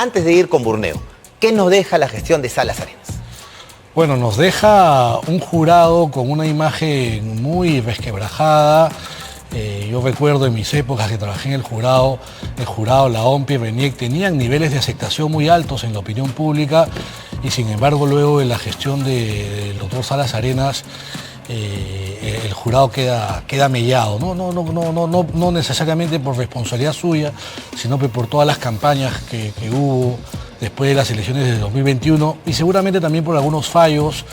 Antes de ir con Burneo, ¿qué nos deja la gestión de Salas Arenas? Bueno, nos deja un jurado con una imagen muy resquebrajada. Yo recuerdo en mis épocas que trabajé en el jurado, la OMPI, RENIEC, tenían niveles de aceptación muy altos en la opinión pública y sin embargo luego de la gestión del doctor Salas Arenas, el jurado queda mellado, no necesariamente por responsabilidad suya, sino por todas las campañas que hubo después de las elecciones de 2021 y seguramente también por algunos fallos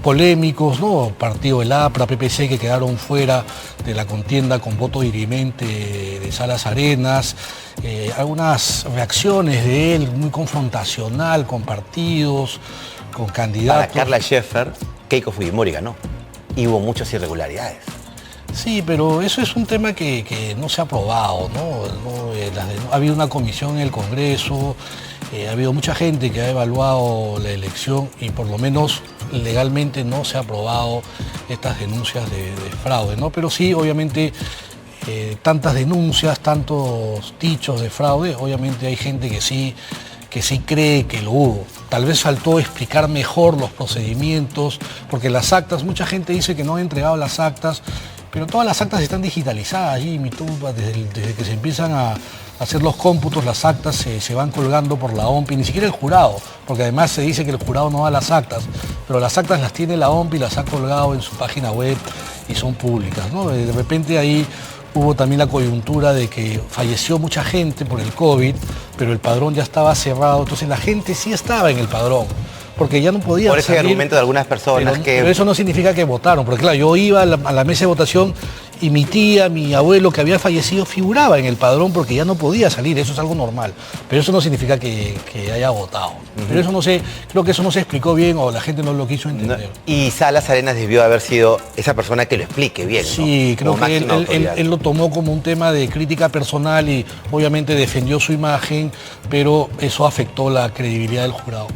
polémicos, ¿no? Partido del APRA, PPC, que quedaron fuera de la contienda con voto dirimente de Salas Arenas, algunas reacciones de él muy confrontacional con partidos, con candidatos. Para Carla Scheffer, Keiko Fujimori ganó y hubo muchas irregularidades. Sí, pero eso es un tema que no se ha aprobado, ¿no? Ha habido una comisión en el Congreso, ha habido mucha gente que ha evaluado la elección y por lo menos legalmente no se ha aprobado estas denuncias de fraude, ¿no? Pero sí, obviamente, tantas denuncias, tantos dichos de fraude, obviamente hay gente que sí cree que lo hubo. Tal vez faltó explicar mejor los procedimientos, porque las actas, mucha gente dice que no ha entregado las actas, pero todas las actas están digitalizadas allí, desde que se empiezan a hacer los cómputos, las actas se van colgando por la OMPI, ni siquiera el jurado, porque además se dice que el jurado no da las actas, pero las actas las tiene la OMPI, las ha colgado en su página web y son públicas, ¿no? De repente ahí hubo también la coyuntura de que falleció mucha gente por el COVID, pero el padrón ya estaba cerrado, entonces la gente sí estaba en el padrón, porque ya no podía Por ese salir, argumento de algunas personas pero eso no significa que votaron, porque claro, yo iba a la mesa de votación y mi tía, mi abuelo que había fallecido figuraba en el padrón porque ya no podía salir, eso es algo normal, pero eso no significa que haya votado. Pero eso no sé, creo que eso no se explicó bien o la gente no lo quiso entender. Y Salas Arenas debió haber sido esa persona que lo explique bien, ¿no? Sí, creo que él lo tomó como un tema de crítica personal y obviamente defendió su imagen, pero eso afectó la credibilidad del jurado.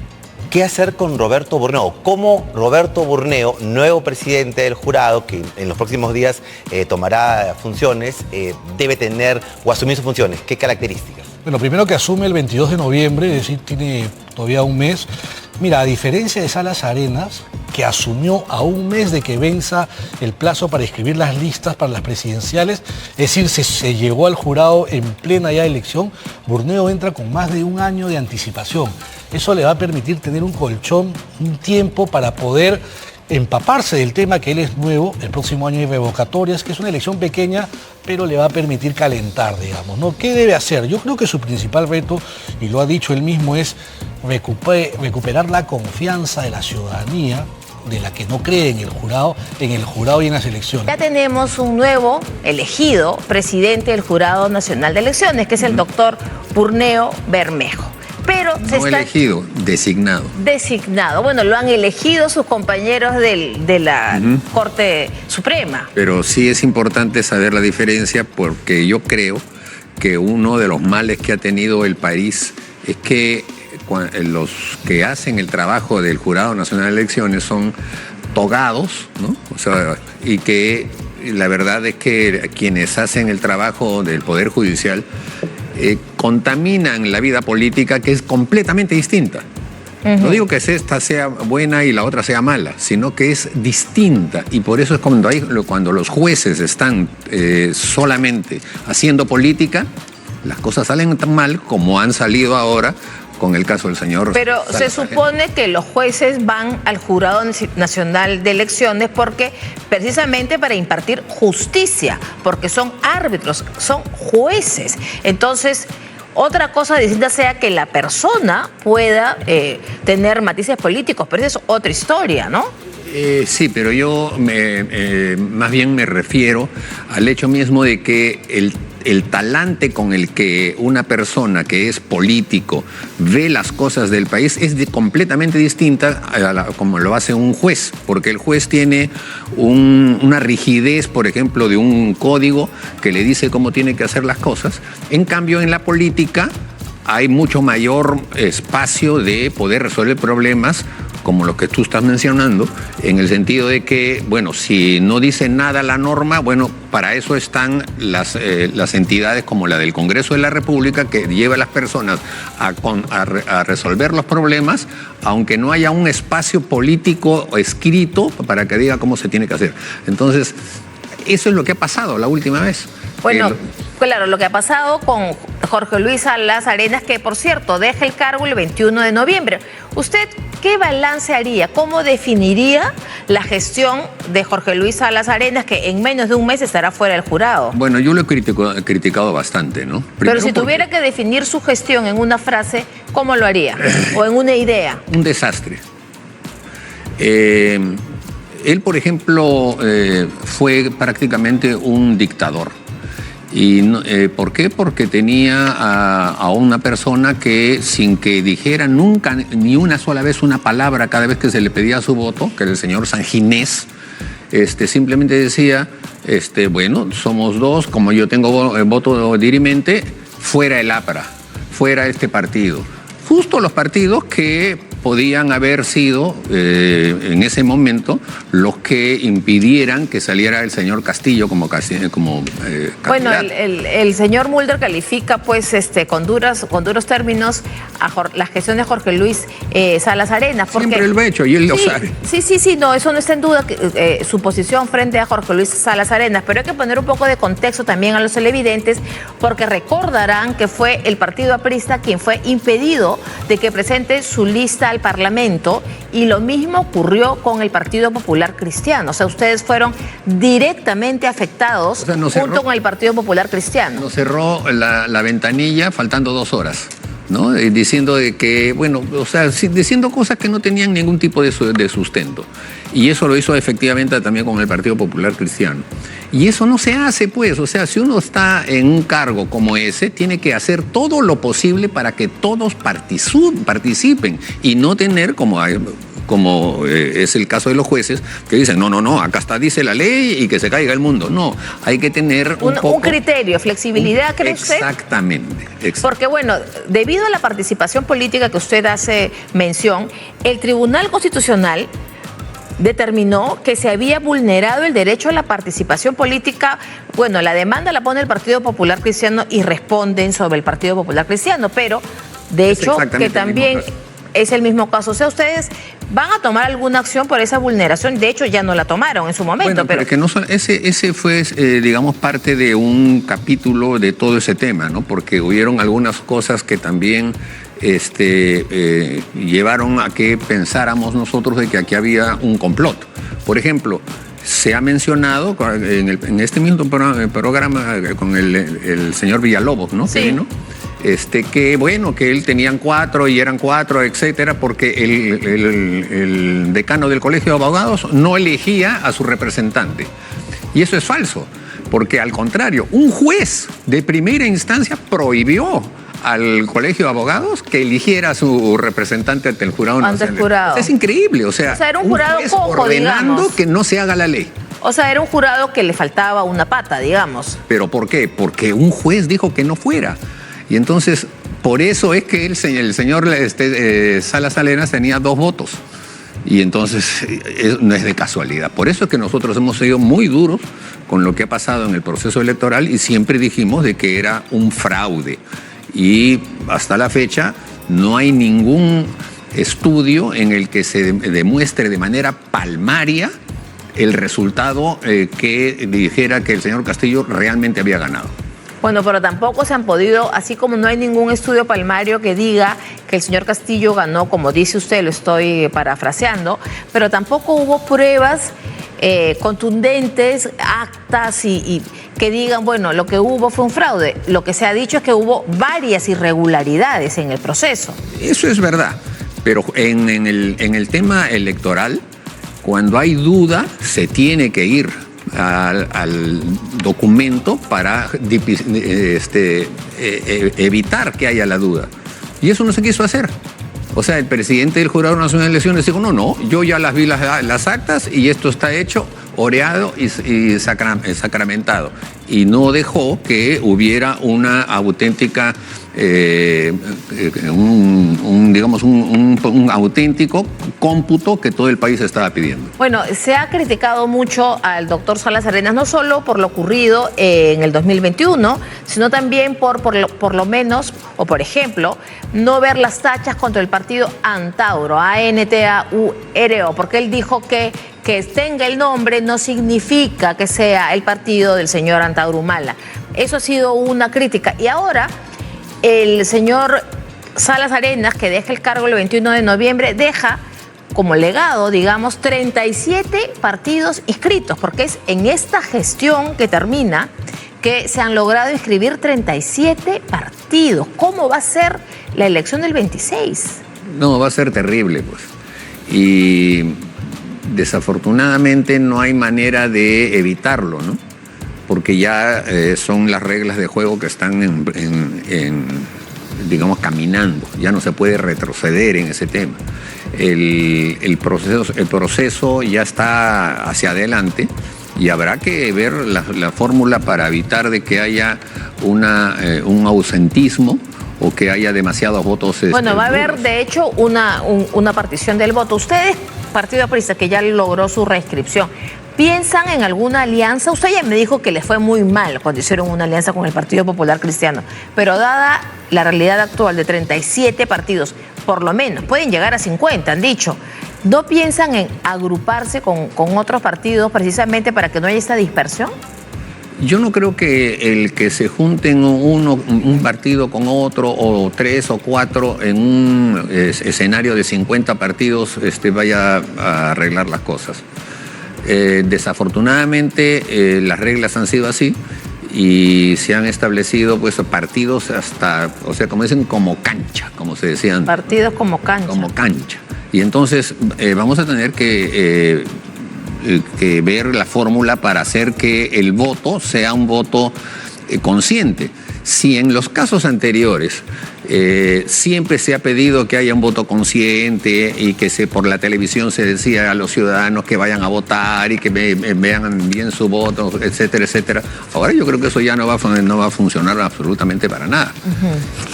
¿Qué hacer con Roberto Burneo? ¿Cómo Roberto Burneo, nuevo presidente del jurado, que en los próximos días tomará funciones, debe tener o asumir sus funciones? ¿Qué características? Bueno, primero que asume el 22 de noviembre, es decir, tiene todavía un mes. Mira, a diferencia de Salas Arenas, que asumió a un mes de que venza el plazo para inscribir las listas para las presidenciales, es decir, se llegó al jurado en plena ya elección, Burneo entra con más de un año de anticipación. Eso le va a permitir tener un colchón, un tiempo para poder empaparse del tema, que él es nuevo. El próximo año hay revocatorias, que es una elección pequeña, pero le va a permitir calentar, digamos, ¿no? ¿Qué debe hacer? Yo creo que su principal reto, y lo ha dicho él mismo, es recuperar la confianza de la ciudadanía, de la que no cree en el jurado y en las elecciones. Ya tenemos un nuevo elegido presidente del Jurado Nacional de Elecciones, que es el doctor Burneo Bermejo. Pero no elegido, designado. Designado. Bueno, lo han elegido sus compañeros de la Corte Suprema. Pero sí es importante saber la diferencia porque yo creo que uno de los males que ha tenido el país es que los que hacen el trabajo del Jurado Nacional de Elecciones son togados, ¿no? O sea, y que la verdad es que quienes hacen el trabajo del Poder Judicial contaminan la vida política, que es completamente distinta. No digo que esta sea buena y la otra sea mala, sino que es distinta. Y por eso es cuando los jueces están solamente haciendo política, las cosas salen tan mal como han salido ahora con el caso del señor. Pero se supone que los jueces van al Jurado Nacional de Elecciones porque precisamente para impartir justicia, porque son árbitros, son jueces. Entonces, otra cosa distinta sea que la persona pueda tener matices políticos, pero esa es otra historia, ¿no? Sí, pero yo más bien me refiero al hecho mismo de que el talante con el que una persona que es político ve las cosas del país es completamente distinta a como lo hace un juez, porque el juez tiene una rigidez, por ejemplo, de un código que le dice cómo tiene que hacer las cosas. En cambio, en la política hay mucho mayor espacio de poder resolver problemas como los que tú estás mencionando, en el sentido de que, bueno, si no dice nada la norma, bueno, para eso están las entidades como la del Congreso de la República, que lleva a las personas a resolver los problemas, aunque no haya un espacio político escrito para que diga cómo se tiene que hacer. Entonces, eso es lo que ha pasado la última vez. Bueno, claro, lo que ha pasado con Jorge Luis Salas Arenas, que por cierto deja el cargo el 21 de noviembre. ¿Usted qué balance haría? ¿Cómo definiría la gestión de Jorge Luis Salas Arenas, que en menos de un mes estará fuera del jurado? Bueno, yo lo he criticado bastante, ¿no? Pero si tuviera que definir su gestión en una frase, ¿cómo lo haría? ¿O en una idea? Un desastre. Él, por ejemplo, fue prácticamente un dictador. ¿Y por qué? Porque tenía a una persona que, sin que dijera nunca ni una sola vez una palabra cada vez que se le pedía su voto, que era el señor Sanginés, simplemente decía, bueno, somos dos, como yo tengo voto dirimente, fuera el APRA, fuera este partido. Justo los partidos que podían haber sido en ese momento los que impidieran que saliera el señor Castillo como candidato. Bueno, el señor Mulder califica pues con duros términos a la gestión de Jorge Luis Salas Arenas. Porque, siempre lo ha hecho y él lo sabe. Sí, no, eso no está en duda, su posición frente a Jorge Luis Salas Arenas, pero hay que poner un poco de contexto también a los televidentes, porque recordarán que fue el partido aprista quien fue impedido de que presente su lista al Parlamento, y lo mismo ocurrió con el Partido Popular Cristiano. O sea, ustedes fueron directamente afectados junto con el Partido Popular Cristiano. Nos cerró la ventanilla faltando 2 horas, ¿no? Diciendo de que, bueno, o sea, diciendo cosas que no tenían ningún tipo de sustento. Y eso lo hizo efectivamente también con el Partido Popular Cristiano. Y eso no se hace, pues. O sea, si uno está en un cargo como ese, tiene que hacer todo lo posible para que todos participen y no tener como es el caso de los jueces, que dicen, no, acá está, dice la ley y que se caiga el mundo. No, hay que tener un criterio, flexibilidad, ¿cree usted? Exactamente. Porque, bueno, debido a la participación política que usted hace mención, el Tribunal Constitucional determinó que se había vulnerado el derecho a la participación política. Bueno, la demanda la pone el Partido Popular Cristiano y responden sobre el Partido Popular Cristiano, pero de hecho que también es el mismo caso. O sea, ustedes van a tomar alguna acción por esa vulneración. De hecho, ya no la tomaron en su momento. Bueno, pero que no ese fue, digamos, parte de un capítulo de todo ese tema, ¿no? Porque hubieron algunas cosas que también llevaron a que pensáramos nosotros de que aquí había un complot. Por ejemplo, se ha mencionado en este mismo programa con el señor Villalobos, ¿no? Sí. Que vino, que bueno, que él tenían 4 y eran 4, etcétera, porque el decano del Colegio de Abogados no elegía a su representante. Y eso es falso, porque al contrario, un juez de primera instancia prohibió al Colegio de Abogados que eligiera a su representante ante el jurado nacional. Jurado. Es increíble, o sea era un jurado juez cojo, ordenando, digamos, que no se haga la ley. O sea, era un jurado que le faltaba una pata, digamos. ¿Pero por qué? Porque un juez dijo que no fuera. Y entonces, por eso es que el señor Salas Arenas tenía 2 votos. Y entonces no es de casualidad. Por eso es que nosotros hemos sido muy duros con lo que ha pasado en el proceso electoral y siempre dijimos de que era un fraude. Y hasta la fecha no hay ningún estudio en el que se demuestre de manera palmaria el resultado que dijera que el señor Castillo realmente había ganado. Bueno, pero tampoco se han podido, así como no hay ningún estudio palmario que diga que el señor Castillo ganó, como dice usted, lo estoy parafraseando, pero tampoco hubo pruebas contundentes, actas y que digan, bueno, lo que hubo fue un fraude. Lo que se ha dicho es que hubo varias irregularidades en el proceso. Eso es verdad, pero en el tema electoral, cuando hay duda, se tiene que ir al documento para evitar que haya la duda. Y eso no se quiso hacer. O sea, el presidente del Jurado Nacional de Elecciones dijo, no, yo ya las vi las actas y esto está hecho. oreado y sacramentado. Y no dejó que hubiera una auténtica, un auténtico cómputo que todo el país estaba pidiendo. Bueno, se ha criticado mucho al doctor Salas Arenas, no solo por lo ocurrido en el 2021, sino también por lo menos, o por ejemplo, no ver las tachas contra el partido Antauro, ANTAURO, porque él dijo que tenga el nombre no significa que sea el partido del señor Antauro Humala. Eso ha sido una crítica. Y ahora el señor Salas Arenas, que deja el cargo el 21 de noviembre, deja como legado, digamos, 37 partidos inscritos, porque es en esta gestión que termina que se han logrado inscribir 37 partidos. ¿Cómo va a ser la elección del 26? No, va a ser terrible, pues. Y desafortunadamente no hay manera de evitarlo, ¿no? Porque ya son las reglas de juego que están digamos, caminando. Ya no se puede retroceder en ese tema. El proceso ya está hacia adelante y habrá que ver la fórmula para evitar de que haya un ausentismo o que haya demasiados votos. Bueno, va a haber de hecho una partición del voto. Ustedes, Partido Aprista, que ya logró su reinscripción, ¿piensan en alguna alianza? Usted ya me dijo que les fue muy mal cuando hicieron una alianza con el Partido Popular Cristiano, pero dada la realidad actual de 37 partidos, por lo menos, pueden llegar a 50, han dicho, ¿no piensan en agruparse con otros partidos precisamente para que no haya esta dispersión? Yo no creo que el que se junten un partido con otro, o 3 o 4 en un escenario de 50 partidos vaya a arreglar las cosas. Desafortunadamente las reglas han sido así y se han establecido pues partidos hasta, o sea, como dicen, como cancha, como se decían. Partidos como cancha. Como cancha. Y entonces vamos a tener que ver la fórmula para hacer que el voto sea un voto consciente. Si en los casos anteriores siempre se ha pedido que haya un voto consciente y que por la televisión se decía a los ciudadanos que vayan a votar y que vean bien su voto, etcétera, etcétera, ahora yo creo que eso ya no va a funcionar absolutamente para nada.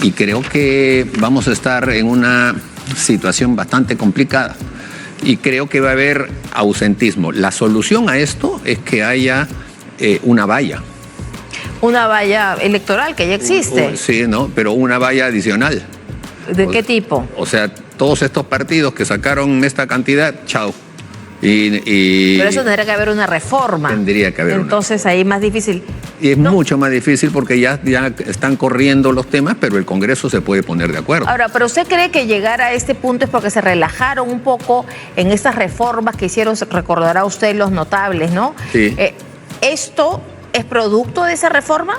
Y creo que vamos a estar en una situación bastante complicada. Y creo que va a haber ausentismo. La solución a esto es que haya una valla. Una valla electoral que ya existe. Sí, ¿no? Pero una valla adicional. ¿De qué tipo? O sea, todos estos partidos que sacaron esta cantidad, chao. Pero eso tendría que haber una reforma. Tendría que haber Entonces ahí más difícil. Y es mucho más difícil porque ya están corriendo los temas, pero el Congreso se puede poner de acuerdo. Ahora, ¿pero usted cree que llegar a este punto es porque se relajaron un poco en estas reformas que hicieron, recordará usted, los notables, ¿no? Sí. ¿Esto es producto de esa reforma?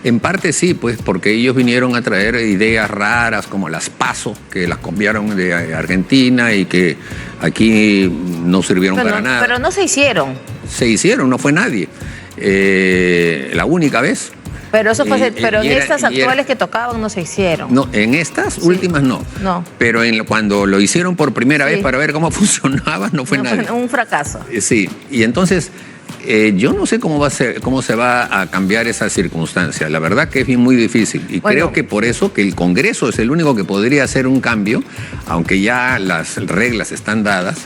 En parte sí, pues porque ellos vinieron a traer ideas raras como las PASO, que las copiaron de Argentina y que aquí no sirvieron para nada. Pero no se hicieron. Se hicieron, no fue nadie. La única vez. Pero eso fue, pero en estas actuales que tocaban no se hicieron. No, en estas últimas no. No. Pero cuando lo hicieron por primera vez para ver cómo funcionaba, no fue nadie. Fue un fracaso. Sí, y entonces yo no sé cómo se va a cambiar esa circunstancia. La verdad que es muy difícil. Y creo que por eso que el Congreso es el único que podría hacer un cambio, aunque ya las reglas están dadas.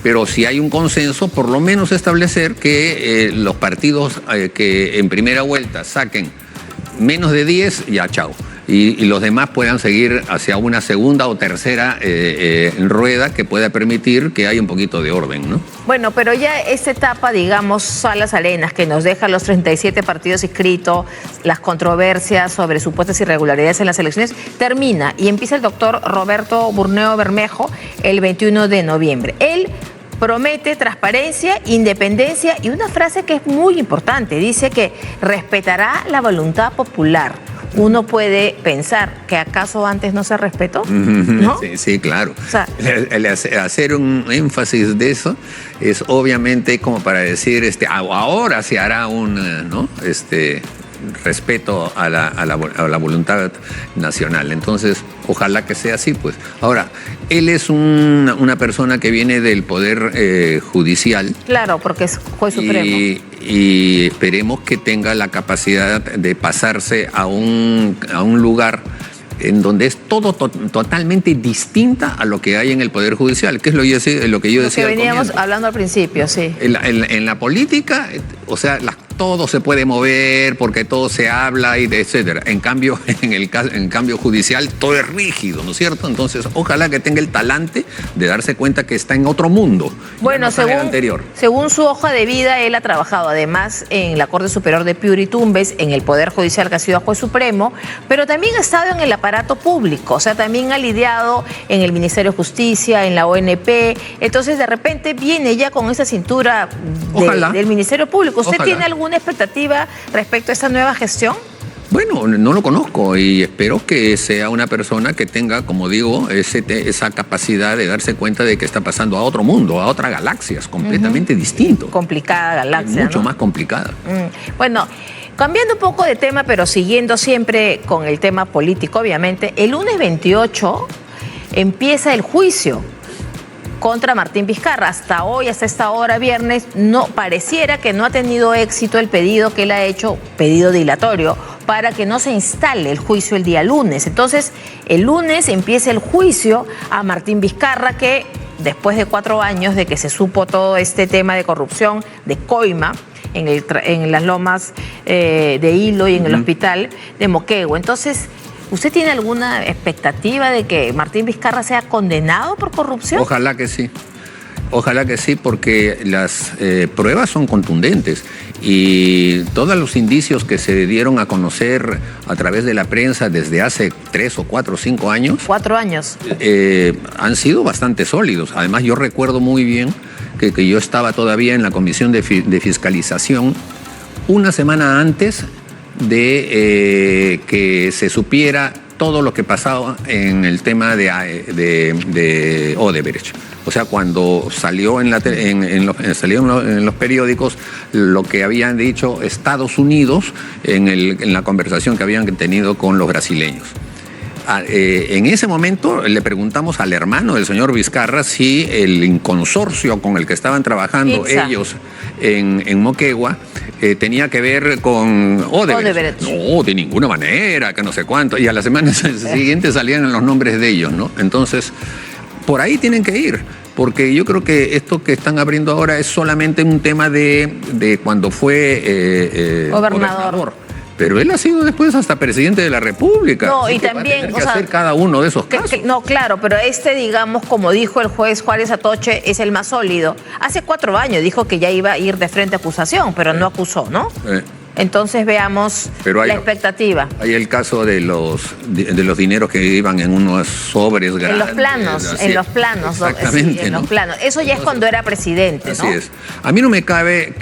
Pero si hay un consenso, por lo menos establecer que los partidos que en primera vuelta saquen menos de 10, ya chao. Y los demás puedan seguir hacia una segunda o tercera rueda que pueda permitir que haya un poquito de orden, ¿no? Bueno, pero ya esta etapa, digamos, Salas Arenas, que nos deja los 37 partidos inscritos, las controversias sobre supuestas irregularidades en las elecciones, termina y empieza el doctor Roberto Burneo Bermejo el 21 de noviembre. Él promete transparencia, independencia y una frase que es muy importante, dice que respetará la voluntad popular. Uno puede pensar que acaso antes no se respetó, ¿no? Sí, claro. O sea, hacer un énfasis de eso es obviamente como para decir, ahora se hará respeto a la voluntad nacional. Entonces, ojalá que sea así, pues. Ahora, él es una persona que viene del Poder Judicial. Claro, porque es juez supremo. Y esperemos que tenga la capacidad de pasarse a un lugar en donde es todo totalmente distinta a lo que hay en el Poder Judicial, que es lo que yo decía. Lo que veníamos hablando al principio, sí. En la política, o sea, todo se puede mover porque todo se habla, y etcétera. En cambio, en cambio judicial, todo es rígido, ¿no es cierto? Entonces, ojalá que tenga el talante de darse cuenta que está en otro mundo. Bueno, según su hoja de vida, él ha trabajado además en la Corte Superior de Piura y Tumbes, en el Poder Judicial, que ha sido juez supremo, pero también ha estado en el aparato público, o sea, también ha lidiado en el Ministerio de Justicia, en la ONP. Entonces, de repente viene ya con esa cintura del Ministerio Público. ¿Usted tiene alguna expectativa respecto a esta nueva gestión? Bueno, no lo conozco y espero que sea una persona que tenga, como digo, esa capacidad de darse cuenta de que está pasando a otro mundo, a otra galaxia, es completamente distinto. Complicada galaxia, mucho más complicada. Bueno, cambiando un poco de tema, pero siguiendo siempre con el tema político, obviamente, el lunes 28 empieza el juicio contra Martín Vizcarra. Hasta hoy, hasta esta hora, viernes, no pareciera que no ha tenido éxito el pedido que él ha hecho, pedido dilatorio, para que no se instale el juicio el día lunes. Entonces, el lunes empieza el juicio a Martín Vizcarra, que después de 4 años de que se supo todo este tema de corrupción de coima en las lomas de Hilo y en el hospital de Moquegua. Entonces, ¿usted tiene alguna expectativa de que Martín Vizcarra sea condenado por corrupción? Ojalá que sí. Ojalá que sí, porque las pruebas son contundentes y todos los indicios que se dieron a conocer a través de la prensa desde hace 3 o 4 o 5 años. 4 años. Han sido bastante sólidos. Además, yo recuerdo muy bien que yo estaba todavía en la Comisión de Fiscalización una semana antes de que se supiera todo lo que pasaba en el tema de Odebrecht. O sea, cuando salió en los periódicos lo que habían dicho Estados Unidos en la conversación que habían tenido con los brasileños. En ese momento le preguntamos al hermano del señor Vizcarra si el consorcio con el que estaban trabajando ellos en Moquegua tenía que ver con Odebrecht. No, de ninguna manera, que no sé cuánto. Y a la semana siguiente salían los nombres de ellos, ¿no? Entonces, por ahí tienen que ir, porque yo creo que esto que están abriendo ahora es solamente un tema de cuando fue gobernador. Pero él ha sido después hasta presidente de la República. No, y también, o sea, hacer cada uno de esos casos. No, claro, pero digamos, como dijo el juez Juárez Atoche, es el más sólido. Hace 4 años dijo que ya iba a ir de frente a acusación, pero no acusó, ¿no? Entonces veamos la expectativa. Hay el caso de los dineros que iban en unos sobres grandes. En los planos. Exactamente, sí, en los planos. Eso ya es cuando era presidente, ¿no? Así es. A mí no me cabe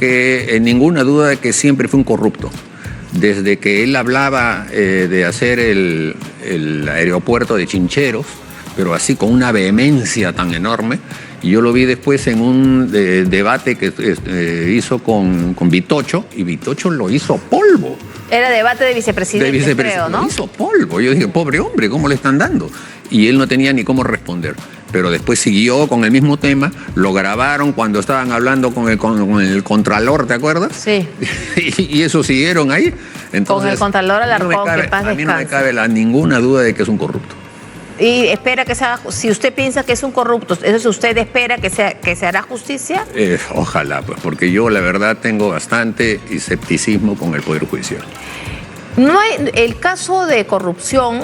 ninguna duda de que siempre fue un corrupto. Desde que él hablaba de hacer el aeropuerto de Chincheros, pero así con una vehemencia tan enorme. Y yo lo vi después en un debate que hizo con Vitocho, y Vitocho lo hizo polvo. Era debate de vicepresidente, creo, ¿no? Lo hizo polvo. Yo dije, pobre hombre, ¿cómo le están dando? Y él no tenía ni cómo responder. Pero después siguió con el mismo tema, lo grabaron cuando estaban hablando con el Contralor, ¿te acuerdas? Sí. y eso siguieron ahí. Entonces, con el Contralor Alarcón, que paz descanse. A mí no me cabe ninguna duda de que es un corrupto. Y espera que sea, si usted piensa que es un corrupto, ¿eso usted espera que se hará justicia? Ojalá, pues, porque yo la verdad tengo bastante escepticismo con el Poder Judicial. No hay, el caso de corrupción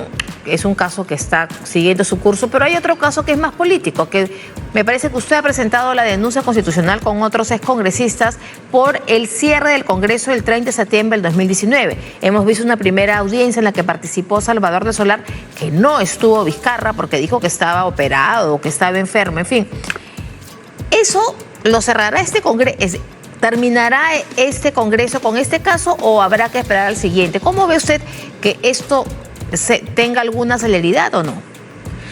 es un caso que está siguiendo su curso, pero hay otro caso que es más político, que me parece que usted ha presentado la denuncia constitucional con otros excongresistas por el cierre del Congreso el 30 de septiembre del 2019. Hemos visto una primera audiencia en la que participó Salvador de Solar, que no estuvo Vizcarra porque dijo que estaba operado, que estaba enfermo, en fin. ¿Eso lo cerrará este Congreso? ¿Terminará este Congreso con este caso o habrá que esperar al siguiente? ¿Cómo ve usted que esto tenga alguna celeridad o no?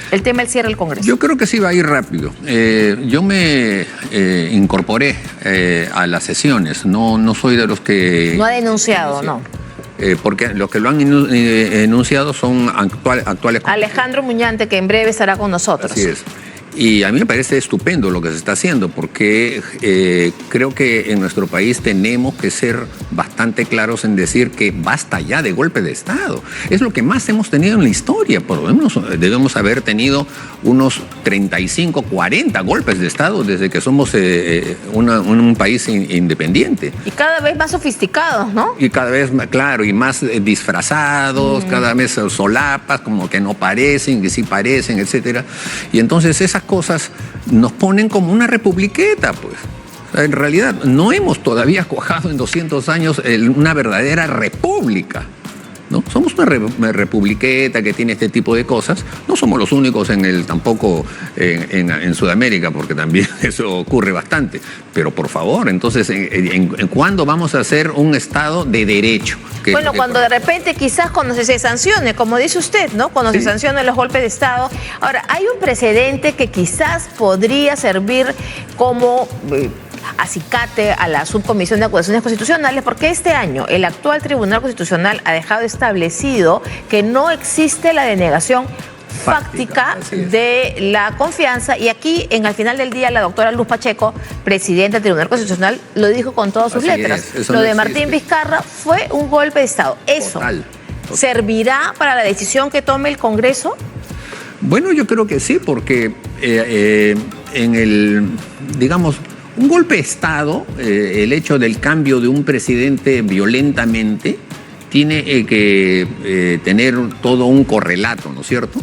El tema del cierre del Congreso. Yo creo que sí va a ir rápido. Yo me incorporé a las sesiones. No soy de los que... No ha denunciado, no. porque los que lo han enunciado son actuales. Alejandro Muñante, que en breve estará con nosotros. Así es. Y a mí me parece estupendo lo que se está haciendo, porque creo que en nuestro país tenemos que ser bastante claros en decir que basta ya de golpe de Estado. Es lo que más hemos tenido en la historia. Por lo menos debemos haber tenido unos 35, 40 golpes de Estado desde que somos un país independiente. Y cada vez más sofisticados, ¿no? Y cada vez más, claro, y más disfrazados, cada vez solapas, como que no parecen, que sí parecen, etcétera. Y entonces esas cosas nos ponen como una republiqueta, pues. O sea, en realidad no hemos todavía cuajado en 200 años una verdadera república, ¿no? Somos una republiqueta que tiene este tipo de cosas. No somos los únicos tampoco en Sudamérica, porque también eso ocurre bastante. Pero por favor, entonces, ¿cuándo vamos a hacer un Estado de derecho? Bueno, cuando de repente quizás cuando se sancione, como dice usted, ¿no? Cuando se sancionen los golpes de Estado. Ahora, hay un precedente que quizás podría servir como acicate a la Subcomisión de Acusaciones Constitucionales, porque este año el actual Tribunal Constitucional ha dejado establecido que no existe la denegación fáctica de la confianza, y aquí al final del día la doctora Luz Pacheco, presidenta del Tribunal Constitucional, lo dijo con todas sus letras. Lo de Martín Vizcarra fue un golpe de Estado. ¿Eso servirá para la decisión que tome el Congreso? Bueno, yo creo que sí, porque digamos, un golpe de Estado, el hecho del cambio de un presidente violentamente, tiene que tener todo un correlato, ¿no es cierto?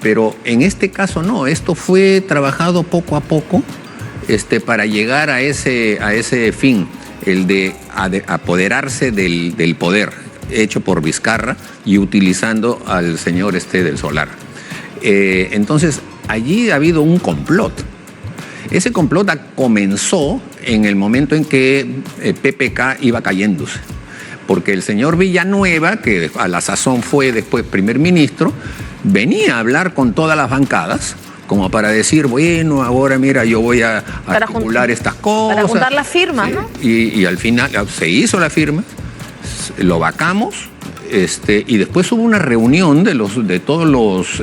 Pero en este caso no, esto fue trabajado poco a poco para llegar a ese fin, el de apoderarse del poder hecho por Vizcarra y utilizando al señor del Solar. Entonces, allí ha habido un complot. Ese complot comenzó en el momento en que PPK iba cayéndose, porque el señor Villanueva, que a la sazón fue después primer ministro, venía a hablar con todas las bancadas, como para decir, bueno, ahora mira, yo voy a articular estas cosas. Para juntar las firmas, ¿no? Y al final se hizo la firma, lo vacamos, y después hubo una reunión de todos los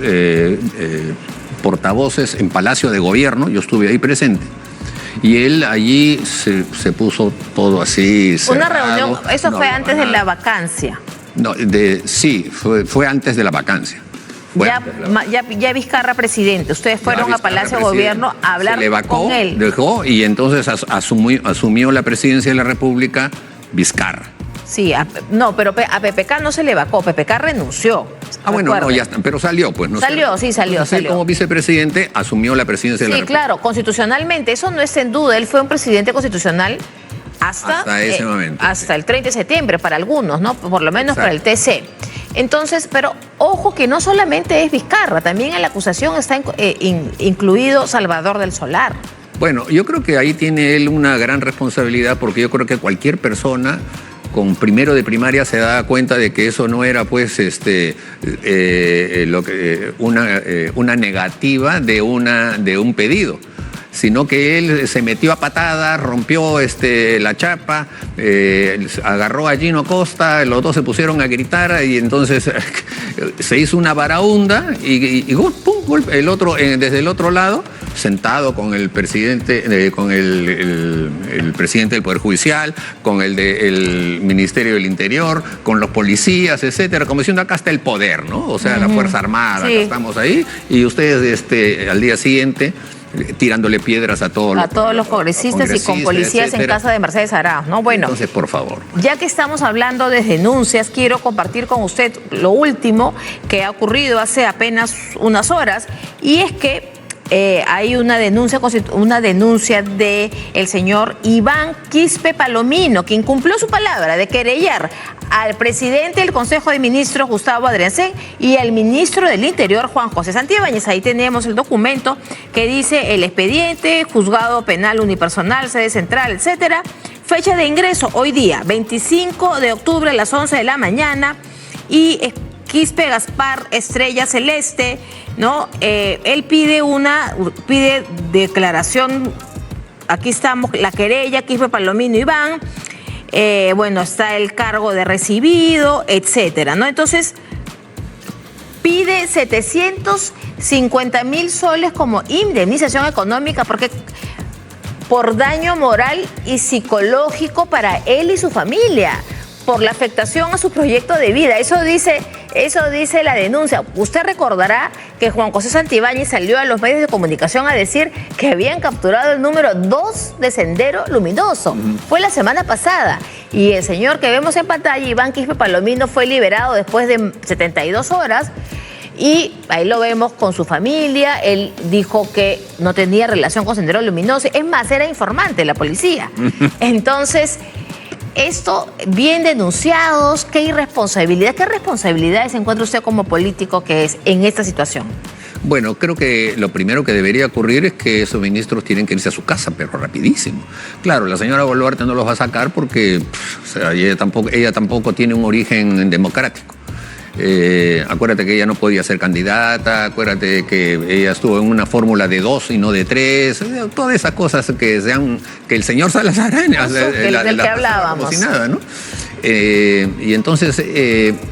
portavoces en Palacio de Gobierno, yo estuve ahí presente, y él allí se puso todo así cerrado. Una reunión, eso fue antes de la vacancia. No, sí, fue antes de la vacancia. Ya Vizcarra presidente, ustedes fueron a Palacio de Gobierno a hablar con él. Dejó, y entonces asumió la presidencia de la República Vizcarra. Sí, pero a PPK no se le vacó, PPK renunció. Bueno, no, ya está, pero salió, pues. ¿No? Salió. Él como vicepresidente asumió la presidencia de la República. Sí, claro, constitucionalmente, eso no es en duda, él fue un presidente constitucional hasta ese momento. Hasta el 30 de septiembre para algunos, ¿no? Por lo menos para el TC. Entonces, pero ojo que no solamente es Vizcarra, también en la acusación está incluido Salvador del Solar. Bueno, yo creo que ahí tiene él una gran responsabilidad, porque yo creo que cualquier persona con primero de primaria se da cuenta de que eso no era, pues, una negativa de un pedido, sino que él se metió a patadas, rompió la chapa, agarró a Gino Costa, los dos se pusieron a gritar, y entonces se hizo una varaunda y pum, el otro, desde el otro lado, sentado con el presidente, con el presidente del Poder Judicial, con el del Ministerio del Interior, con los policías, etcétera, como diciendo, acá está el poder, ¿no? O sea, la Fuerza Armada, acá estamos ahí, y ustedes al día siguiente tirándole piedras a todos los congresistas y con policías, etcétera, en casa de Mercedes Arauz, ¿no? Bueno, entonces, por favor. Ya que estamos hablando de denuncias, quiero compartir con usted lo último que ha ocurrido hace apenas unas horas, y es que hay una denuncia de el señor Iván Quispe Palomino, quien cumplió su palabra de querellar al presidente del Consejo de Ministros, Gustavo Adriancén, y al ministro del Interior, Juan José Santibáñez. Ahí tenemos el documento que dice el expediente, juzgado penal unipersonal, sede central, etcétera. Fecha de ingreso, hoy día, 25 de octubre a las 11 de la mañana, y Quispe Gaspar Estrella Celeste, ¿no? Él pide declaración, aquí estamos, la querella, Quispe Palomino Iván, bueno, está el cargo de recibido, etcétera, ¿no? Entonces, pide 750.000 soles como indemnización económica porque por daño moral y psicológico para él y su familia, por la afectación a su proyecto de vida. Eso dice la denuncia. Usted recordará que Juan José Santibáñez salió a los medios de comunicación a decir que habían capturado el número 2 de Sendero Luminoso. Fue la semana pasada. Y el señor que vemos en pantalla, Iván Quispe Palomino, fue liberado después de 72 horas. Y ahí lo vemos con su familia. Él dijo que no tenía relación con Sendero Luminoso. Es más, era informante de la policía. Entonces, esto bien denunciados, ¿qué responsabilidades encuentra usted como político que es en esta situación? Bueno, creo que lo primero que debería ocurrir es que esos ministros tienen que irse a su casa, pero rapidísimo. Claro, la señora Boluarte no los va a sacar porque ella tampoco tiene un origen democrático. Acuérdate que ella no podía ser candidata, acuérdate que ella estuvo en una fórmula de 2 y no de 3, todas esas cosas que el señor Salazar del que hablábamos. Como si nada, ¿no? Y entonces,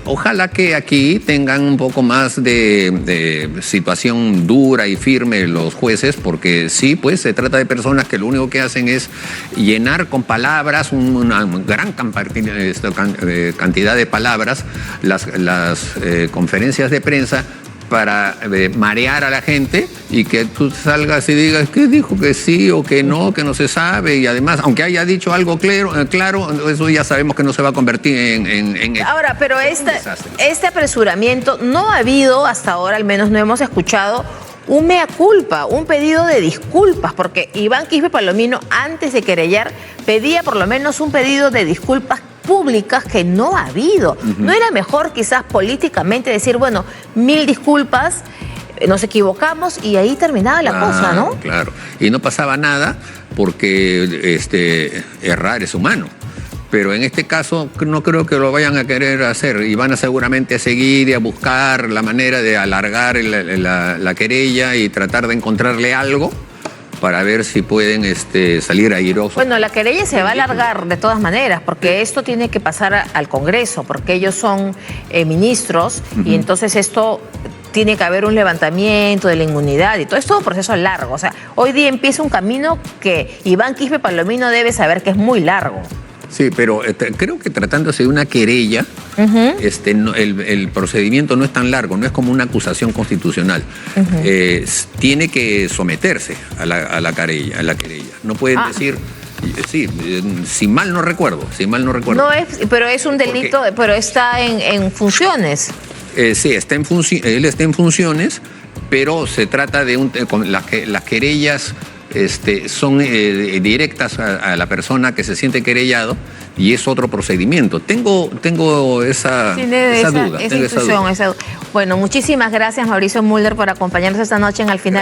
ojalá que aquí tengan un poco más de situación dura y firme los jueces, porque sí, pues se trata de personas que lo único que hacen es llenar con palabras, una gran cantidad de palabras, las conferencias de prensa para marear a la gente y que tú salgas y digas que dijo que sí o que no se sabe, y además, aunque haya dicho algo claro, eso ya sabemos que no se va a convertir en ahora, pero este apresuramiento no ha habido hasta ahora, al menos no hemos escuchado un mea culpa, un pedido de disculpas, porque Iván Quispe Palomino, antes de querellar, pedía por lo menos un pedido de disculpas públicas que no ha habido. ¿No era mejor quizás políticamente decir, bueno, 1000 disculpas, nos equivocamos y ahí terminaba la cosa, ¿no? Claro, y no pasaba nada porque errar es humano. Pero en este caso no creo que lo vayan a querer hacer y van a seguramente a seguir y a buscar la manera de alargar la querella y tratar de encontrarle algo para ver si pueden salir airosos. Bueno, la querella se va a alargar de todas maneras, porque esto tiene que pasar al Congreso, porque ellos son ministros y entonces esto tiene que haber un levantamiento de la inmunidad y todo es todo un proceso largo. O sea, hoy día empieza un camino que Iván Quispe Palomino debe saber que es muy largo. Sí, pero creo que tratándose de una querella, el procedimiento no es tan largo, no es como una acusación constitucional. Tiene que someterse a la querella. No pueden decir, sí, si mal no recuerdo. No es, pero es un delito, pero está en funciones. Sí, él está en funciones, pero se trata de las querellas son directas a la persona que se siente querellado y es otro procedimiento. Tengo esa duda. Bueno, muchísimas gracias, Mauricio Mulder, por acompañarnos esta noche en Al Final.